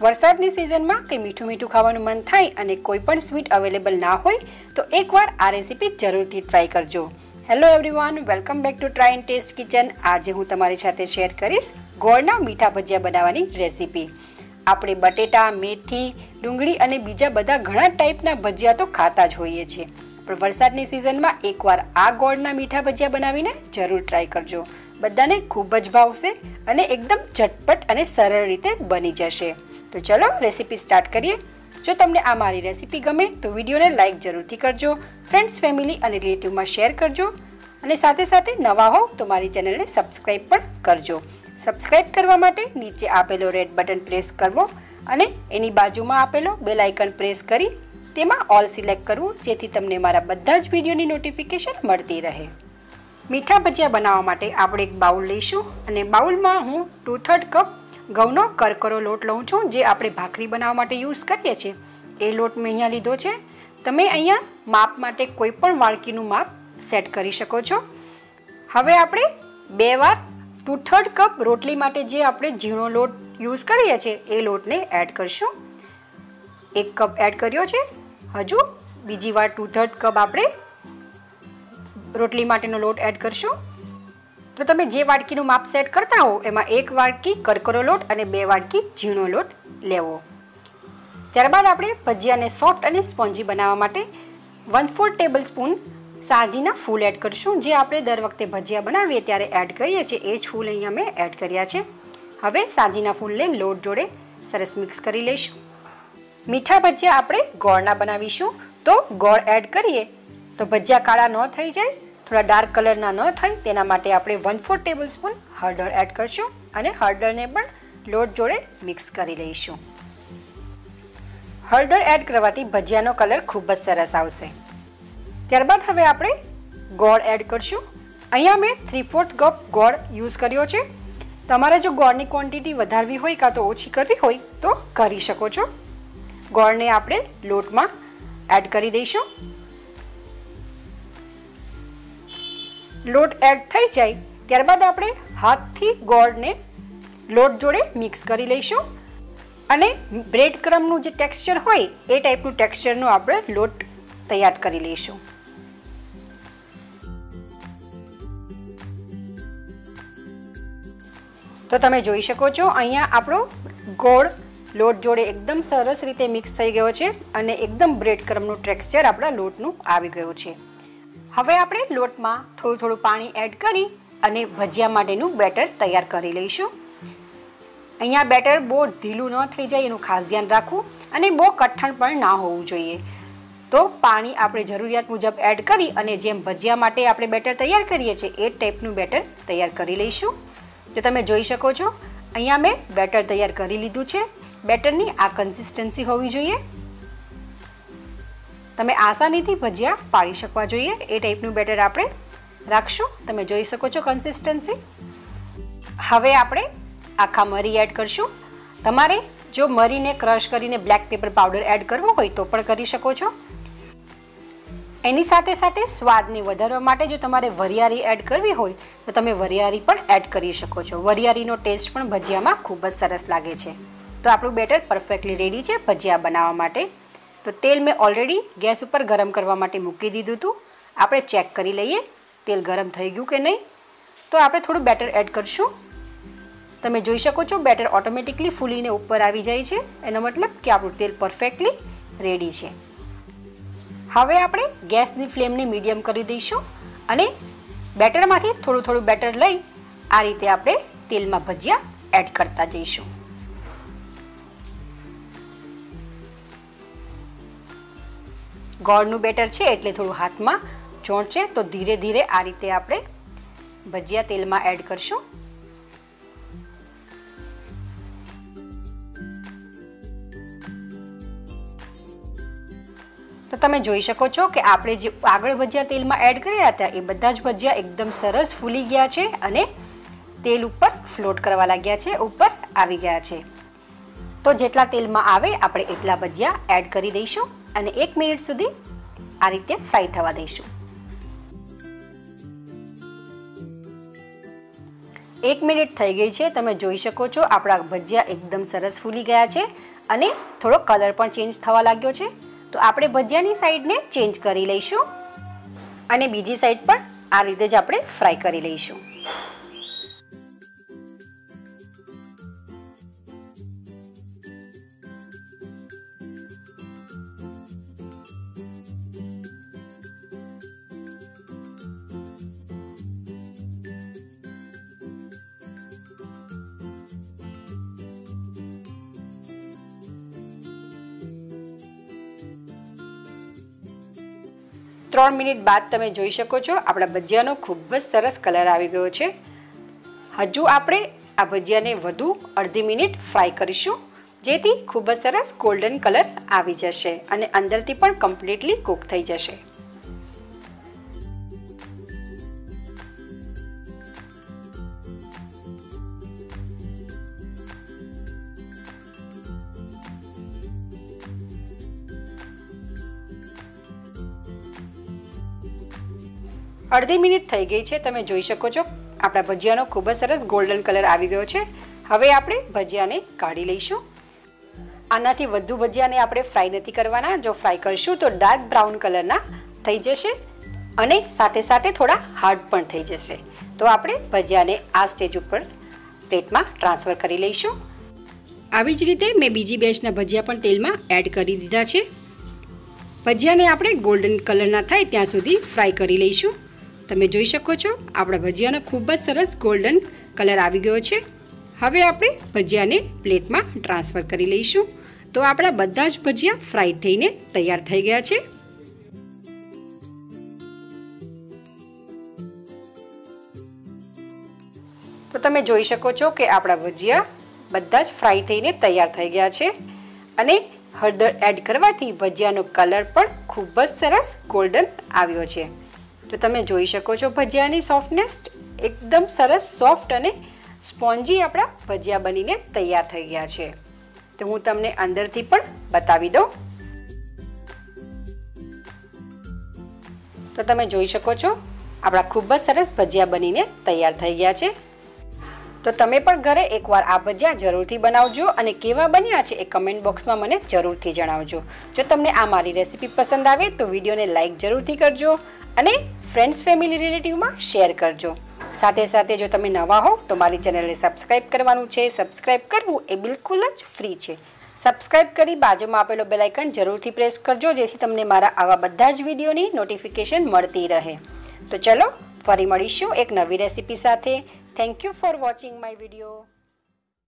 વરસાદની સિઝનમાં કંઈ મીઠું મીઠું ખાવાનું મન થાય અને કોઈ પણ સ્વીટ અવેલેબલ ના હોય તો એકવાર આ રેસીપી જરૂરથી ટ્રાય કરજો. Hello everyone, welcome back to try and taste kitchen. આજે હું તમારી સાથે શેર કરીશ ગોળના મીઠા ભજીયા બનાવવાની રેસીપી. આપણે બટેટા, મેથી, ડુંગળી અને બીજા બધા ઘણા ટાઈપના ભજીયા તો ખાતા જ હોઈએ છીએ, પણ વરસાદની સિઝનમાં એકવાર આ ગોળના મીઠા ભજીયા બનાવીને જરૂર ટ્રાય કરજો. બધાને ખૂબ જ ભાવશે અને એકદમ ઝટપટ અને સરળ રીતે બની જશે. તો ચલો રેસીપી સ્ટાર્ટ કરીએ. જો તમને આ મારી રેસીપી ગમે તો વિડીયોને લાઇક જરૂરથી કરજો, ફ્રેન્ડ્સ, ફેમિલી અને રિલેટિવમાં શેર કરજો અને સાથે સાથે નવા હોવ તો મારી ચેનલને સબસ્ક્રાઈબ પણ કરજો. સબસ્ક્રાઈબ કરવા માટે નીચે આપેલો રેડ બટન પ્રેસ કરવો અને એની બાજુમાં આપેલો બેલ આઇકન પ્રેસ કરી તેમાં ઓલ સિલેક્ટ કરવું, જેથી તમને મારા બધા જ વિડીયોની નોટિફિકેશન મળતી રહે. મીઠા ભજીયા બનાવવા માટે આપણે એક બાઉલ લઈશું અને બાઉલમાં હું 2/3 કપ ઘઉંનો કરકરો લોટ લઉં છું, જે આપણે ભાખરી બનાવવા માટે યુઝ કરીએ છીએ. એ લોટ મેં અહીંયા લીધો છે. તમે અહીંયા માપ માટે કોઈ પણ વાડકીનું માપ સેટ કરી શકો છો. હવે આપણે 2 વાર 2/3 કપ રોટલી માટે જે આપણે ઝીણો લોટ યુઝ કરીએ છીએ એ લોટને એડ કરશું. 1 કપ એડ કર્યો છે. હજુ બીજી વાર 2/3 કપ આપણે રોટલી માટેનો લોટ એડ કરશું. તો તમે જે વાડકીનું માપ સેટ કરતા હો એમાં 1 વાડકી કરકરો લોટ અને 2 વાડકી ઝીણો લોટ લેવો. ત્યારબાદ આપણે ભજીયાને સોફ્ટ અને સ્પોન્જી બનાવવા માટે 1/4 ટેબલસ્પૂન સાજીના ફૂલ એડ કરશું. જે આપણે દર વખતે ભજીયા બનાવીએ ત્યારે એડ કરીએ છીએ એ જ ફૂલ અહીંયા મેં એડ કર્યા છે. હવે સાજીના ફૂલને લોટ જોડે સરસ મિક્સ કરી લઈશું. મીઠા ભજીયા આપણે ગોળના બનાવીશું, તો ગોળ એડ કરીએ તો ભજીયા કાળા ન થઈ જાય, થોડા ડાર્ક કલરના ન થાય, તેના માટે આપણે 1/4 ટેબલસ્પૂન હળદર એડ કરશું અને હળદરને પણ લોટ જોડે મિક્સ કરી લઈશું. હળદર એડ કરવાથી ભજીયાનો કલર ખૂબ જ સરસ આવશે. ત્યારબાદ હવે આપણે ગોળ એડ કરશું. અહીંયા મેં 3/4 કપ ગોળ યુઝ કર્યો છે. તમારે જો ગોળની ક્વોન્ટિટી વધારવી હોય કાં તો ઓછી કરવી હોય તો કરી શકો છો. ગોળને આપણે લોટમાં એડ કરી દઈશું. લોટ એડ થઈ જાય ત્યારબાદ આપણે હાથથી ગોળને લોટ જોડે મિક્સ કરી લઈશું અને બ્રેડ ક્રમનું જે ટેક્સચર હોય એ ટાઈપનું ટેક્સચરનો આપણે લોટ તૈયાર કરી લઈશું. તો તમે જોઈ શકો છો અહીંયા આપણો ગોળ લોટ જોડે એકદમ સરસ રીતે મિક્સ થઈ ગયો છે અને એકદમ બ્રેડ ક્રમનું ટેક્સચર આપણા લોટનું આવી ગયું છે. હવે આપણે લોટમાં થોડું પાણી એડ કરી અને ભજીયા માટેનું બેટર તૈયાર કરી લઈશું. અહીંયા બેટર બહુ ઢીલું ન થઈ જાય એનું ખાસ ધ્યાન રાખવું અને બહુ કઠણ પણ ના હોવું જોઈએ. તો પાણી આપણે જરૂરિયાત મુજબ એડ કરી અને જેમ ભજીયા માટે આપણે બેટર તૈયાર કરીએ છીએ એ ટાઈપનું બેટર તૈયાર કરી લઈશું. તો તમે જોઈ શકો છો અહીંયા મેં બેટર તૈયાર કરી લીધું છે. બેટરની આ કન્સિસ્ટન્સી હોવી જોઈએ. તમે આસાનીથી ભજીયા પાડી શકવા જોઈએ એ ટાઈપનું બેટર આપણે રાખશું. તમે જોઈ શકો છો કન્સિસ્ટન્સી. હવે આપણે આખા મરી એડ કરશું. તમારે જો મરીને ક્રશ કરીને બ્લેક પેપર પાવડર એડ કરવો હોય તો પણ કરી શકો છો. એની સાથે સાથે સ્વાદને વધારવા માટે જો તમારે વરિયાળી એડ કરવી હોય તો તમે વરિયાળી પણ એડ કરી શકો છો. વરિયાળીનો ટેસ્ટ પણ ભજીયામાં ખૂબ જ સરસ લાગે છે. તો આપણું બેટર પરફેક્ટલી રેડી છે ભજીયા બનાવવા માટે. તો તેલ મેં ઓલરેડી ગેસ ઉપર ગરમ કરવા માટે મૂકી દીધું હતું. આપણે ચેક કરી લઈએ તેલ ગરમ થઈ ગયું કે નહીં. તો આપણે થોડું બેટર એડ કરશું. તમે જોઈ શકો છો બેટર ઓટોમેટિકલી ફૂલીને ઉપર આવી જાય છે. એનો મતલબ કે આપણું તેલ પરફેક્ટલી રેડી છે. હવે આપણે ગેસની ફ્લેમને મીડિયમ કરી દઈશું અને બેટરમાંથી થોડું બેટર લઈ આ રીતે આપણે તેલમાં ભજીયા એડ કરતા જઈશું. ગોળનું બેટર છે એટલે થોડું હાથમાં ચોંટશે, તો ધીરે ધીરે આ રીતે આપણે ભજીયા તેલમાં એડ કરશું. તો તમે જોઈ શકો છો કે આપણે જે આગળ ભજીયા તેલમાં એડ કર્યા હતા એ બધા જ ભજીયા એકદમ સરસ ફૂલી ગયા છે અને તેલ ઉપર ફ્લોટ કરવા લાગ્યા છે, ઉપર આવી ગયા છે. તો જેટલા તેલમાં આવે આપણે એટલા ભજીયા એડ કરી દઈશું અને 1 મિનિટ સુધી આ રીતે ફ્રાય થવા દઈશું. 1 મિનિટ થઈ ગઈ છે. તમે જોઈ શકો છો આપણા ભજીયા એકદમ સરસ ફૂલી ગયા છે અને થોડો કલર પણ ચેન્જ થવા લાગ્યો છે. તો આપણે ભજીયાની સાઈડને ચેન્જ કરી લઈશું અને બીજી સાઈડ પણ આ રીતે જ આપણે ફ્રાય કરી લઈશું. ત્રણ મિનિટ બાદ તમે જોઈ શકો છો આપણા ભજીયાનો ખૂબ જ સરસ કલર આવી ગયો છે. હજુ આપણે આ ભજીયાને વધુ અડધી મિનિટ ફ્રાય કરીશું, જેથી ખૂબ જ સરસ ગોલ્ડન કલર આવી જશે અને અંદરથી પણ કમ્પ્લીટલી કૂક થઈ જશે. અડધી મિનિટ થઈ ગઈ છે. તમે જોઈ શકો છો આપણા ભજીયાનો ખૂબ જ સરસ ગોલ્ડન કલર આવી ગયો છે. હવે આપણે ભજીયાને કાઢી લઈશું. આનાથી વધુ ભજીયાને આપણે ફ્રાય નથી કરવાના. જો ફ્રાય કરીશું તો ડાર્ક બ્રાઉન કલરના થઈ જશે અને સાથે સાથે થોડા હાર્ડ પણ થઈ જશે. તો આપણે ભજીયાને આ સ્ટેજ ઉપર પ્લેટમાં ટ્રાન્સફર કરી લઈશું. આવી જ રીતે મેં બીજી બેચના ભજીયા પણ તેલમાં એડ કરી દીધા છે. ભજીયાને આપણે ગોલ્ડન કલરના થાય ત્યાં સુધી ફ્રાય કરી લઈશું. તમે જોઈ શકો છો આપણા ભજીયાનો ખૂબ જ સરસ ગોલ્ડન કલર આવી ગયો છે. હવે આપણે ભજીયાને પ્લેટમાં ટ્રાન્સફર કરી લઈશું. તો આપણા બધા જ ભજીયા ફ્રાય થઈને તૈયાર થઈ ગયા છે. તો તમે જોઈ શકો છો કે આપણા ભજીયા બધા જ ફ્રાય થઈને તૈયાર થઈ ગયા છે અને હળદર એડ કરવાથી ભજીયાનો કલર પણ ખૂબ જ સરસ ગોલ્ડન આવ્યો છે. તો તમે જોઈ શકો છો ભજીયાની સોફ્ટનેસ એકદમ સરસ સોફ્ટ અને સ્પોન્જી આપણા ભજીયા બનીને તૈયાર થઈ ગયા છે. તો હું તમને અંદરથી પણ બતાવી દઉં. તો તમે જોઈ શકો છો આપણા ખૂબ જ સરસ ભજીયા બનીને તૈયાર થઈ ગયા છે. તો તમે પણ ઘરે એકવાર આ ભજીયા જરૂરથી બનાવજો અને કેવા બન્યા છે એ કમેન્ટ બોક્સમાં મને જરૂરથી જણાવજો. જો તમને આ મારી રેસીપી પસંદ આવે તો વિડીયોને લાઈક જરૂરથી કરજો અને ફ્રેન્ડ્સ ફેમિલી રિલેટિવમાં શેર કરજો. સાથે સાથે જો તમે નવા હો તો મારી ચેનલને સબસ્ક્રાઈબ કરવાનું છે. સબસ્ક્રાઈબ કરવું એ બિલકુલ જ ફ્રી છે. સબસ્ક્રાઈબ કરી બાજુમાં આપેલો બેલ આઇકન જરૂરથી પ્રેસ કરજો, જેથી તમને મારા આવા બધા જ વિડીયોની નોટિફિકેશન મળતી રહે. તો ચલો ફરી મળીશું એક નવી રેસીપી સાથે. Thank you for watching my video.